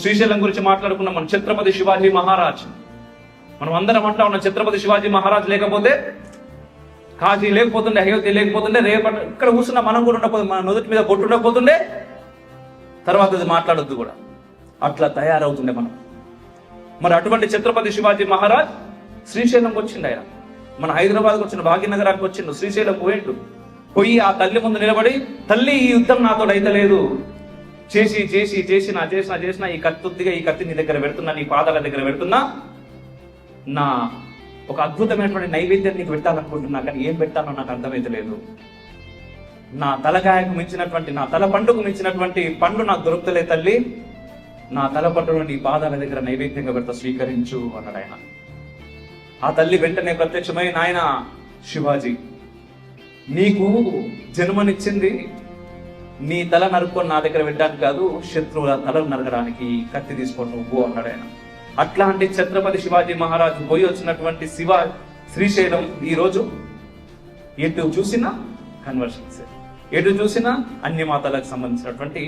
శ్రీశైలం గురించి మాట్లాడుకున్నాం. మన ఛత్రపతి శివాజీ మహారాజ్, మనం అందరం అంటా ఉన్నాం ఛత్రపతి శివాజీ మహారాజ్ లేకపోతే కాశీ లేకపోతుండే, అయోధ్య లేకపోతుండే, రేపటి ఇక్కడ కూర్చున్నా మనం కూడా ఉండకపోతుండే, మన నుదుటి మీద బొట్టు ఉండకపోతుండే, తర్వాత అది మాట్లాడొద్దు కూడా, అట్లా తయారవుతుండే మనం. మరి అటువంటి ఛత్రపతి శివాజీ మహారాజ్ శ్రీశైలంకి వచ్చిండు. ఆయన మన హైదరాబాద్కి వచ్చిండు, భాగ్యనగరానికి వచ్చిండు, శ్రీశైలం పోయిండు. పోయి ఆ తల్లి ముందు నిలబడి, తల్లి ఈ యుద్ధం నాతో అయితే లేదు, చేసి చేసి చేసిన ఈ కత్తిగా ఈ కత్తి నీ దగ్గర పెడుతున్నా, నీ పాదాల దగ్గర పెడుతున్నా, నా ఒక అద్భుతమైనటువంటి నైవేద్యం నీకు పెట్టాలనుకుంటున్నా, కానీ ఏం పెట్టానో నాకు అర్థమైతే లేదు. నా తలకాయకు మించినటువంటి, నా తల పండుకు మించినటువంటి పండు నాకు దొరుకుతలే తల్లి, నా తల పండును నీ పాదాల దగ్గర నైవేద్యంగా పెడతా, స్వీకరించు అన్నాడు ఆయన. ఆ తల్లి వెంటనే ప్రత్యక్షమై, నాయన శివాజీ, నీకు జన్మనిచ్చింది నీ తల నరుక్కొని నా దగ్గర పెట్టడానికి కాదు, శత్రువుల తలను నరకడానికి కత్తి తీసుకొని నువ్వు అన్నాడు ఆయన. అట్లాంటి ఛత్రపతి శివాజీ మహారాజు పోయి వచ్చినటువంటి శ్రీశైలం ఈ రోజు ఎటు చూసినా కన్వర్షన్స్, ఎటు చూసినా అన్య మాతలకు సంబంధించినటువంటి